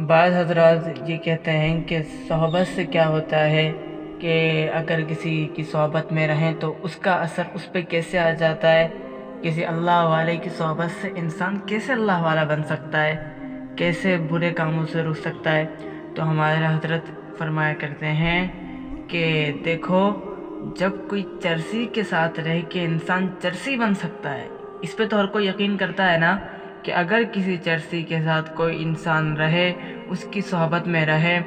بعض حضرات یہ کہتے ہیں کہ صحبت سے کیا ہوتا ہے کہ اگر کسی کی صحبت میں رہیں تو اس کا اثر اس پہ کیسے آ جاتا ہے، کسی اللہ والے کی صحبت سے انسان کیسے اللہ والا بن سکتا ہے، کیسے برے کاموں سے رک سکتا ہے۔ تو ہمارے حضرت فرمایا کرتے ہیں کہ دیکھو، جب کوئی چرسی کے ساتھ رہ کے انسان چرسی بن سکتا ہے، اس پہ تو ہر کوئی یقین کرتا ہے نا کہ اگر کسی چرسی کے ساتھ کوئی انسان رہے، اس کی صحبت میں رہے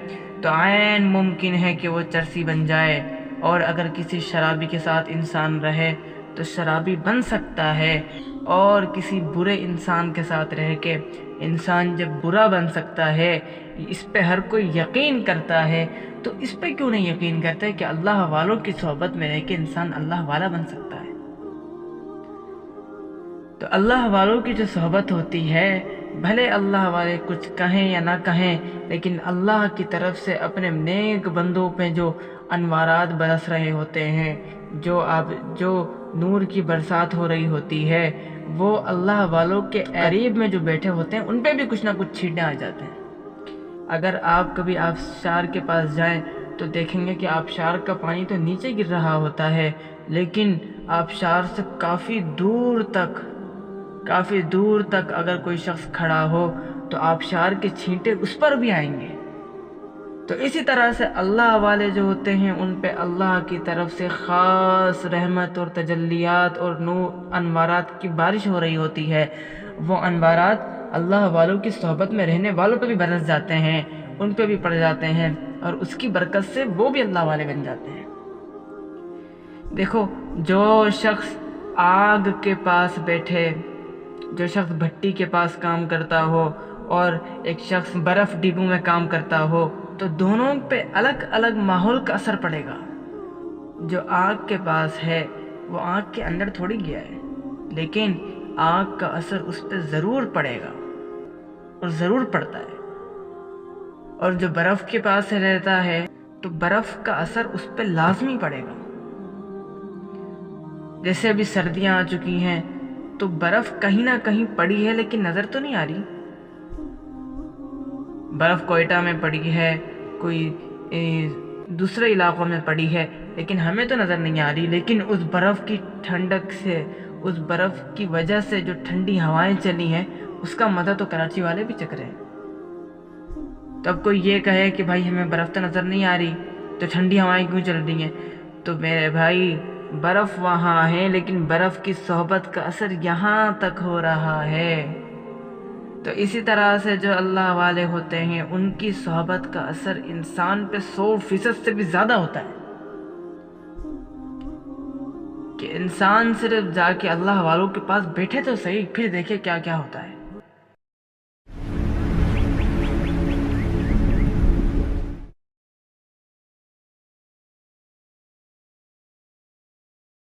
تو عین ممکن ہے کہ وہ چرسی بن جائے، اور اگر کسی شرابی کے ساتھ انسان رہے تو شرابی بن سکتا ہے، اور کسی برے انسان کے ساتھ رہ کے انسان جب برا بن سکتا ہے، اس پہ ہر کوئی یقین کرتا ہے، تو اس پہ کیوں نہیں یقین کرتا ہے کہ اللہ والوں کی صحبت میں رہ کے انسان اللہ والا بن سکتا ہے۔ تو اللہ والوں کی جو صحبت ہوتی ہے، بھلے اللہ والے کچھ کہیں یا نہ کہیں، لیکن اللہ کی طرف سے اپنے نیک بندوں پہ جو انوارات برس رہے ہوتے ہیں، جو نور کی برسات ہو رہی ہوتی ہے، وہ اللہ والوں کے قریب میں جو بیٹھے ہوتے ہیں ان پہ بھی کچھ نہ کچھ چھینٹے آ جاتے ہیں۔ اگر آپ کبھی آبشار کے پاس جائیں تو دیکھیں گے کہ آبشار کا پانی تو نیچے گر رہا ہوتا ہے، لیکن آبشار سے کافی دور تک اگر کوئی شخص کھڑا ہو تو آبشار کے چھینٹے اس پر بھی آئیں گے۔ تو اسی طرح سے اللہ والے جو ہوتے ہیں ان پہ اللہ کی طرف سے خاص رحمت اور تجلیات اور نور انوارات کی بارش ہو رہی ہوتی ہے، وہ انوارات اللہ والوں کی صحبت میں رہنے والوں پہ بھی برس جاتے ہیں، ان پہ بھی پڑ جاتے ہیں، اور اس کی برکت سے وہ بھی اللہ والے بن جاتے ہیں۔ دیکھو، جو شخص آگ کے پاس بیٹھے، جو شخص بھٹی کے پاس کام کرتا ہو اور ایک شخص برف ڈبوں میں کام کرتا ہو، تو دونوں پہ الگ الگ ماحول کا اثر پڑے گا۔ جو آگ کے پاس ہے وہ آگ کے اندر تھوڑی گیا ہے، لیکن آگ کا اثر اس پہ ضرور پڑے گا اور ضرور پڑتا ہے۔ اور جو برف کے پاس رہتا ہے تو برف کا اثر اس پہ لازمی پڑے گا۔ جیسے ابھی سردیاں آ چکی ہیں تو برف کہیں نہ کہیں پڑی ہے، لیکن نظر تو نہیں آ رہی۔ برف کوئٹہ میں پڑی ہے، کوئی دوسرے علاقوں میں پڑی ہے، لیکن ہمیں تو نظر نہیں آ رہی، لیکن اس برف کی ٹھنڈک سے، اس برف کی وجہ سے جو ٹھنڈی ہوائیں چلی ہیں، اس کا مزہ تو کراچی والے بھی چکھ رہے ہیں۔ تب کوئی یہ کہے کہ بھائی ہمیں برف تو نظر نہیں آ رہی تو ٹھنڈی ہوائیں کیوں چل رہی ہیں، تو میرے بھائی برف وہاں ہے، لیکن برف کی صحبت کا اثر یہاں تک ہو رہا ہے۔ تو اسی طرح سے جو اللہ والے ہوتے ہیں ان کی صحبت کا اثر انسان پہ 100% سے بھی زیادہ ہوتا ہے، کہ انسان صرف جا کے اللہ والوں کے پاس بیٹھے تو صحیح، پھر دیکھے کیا کیا ہوتا ہے۔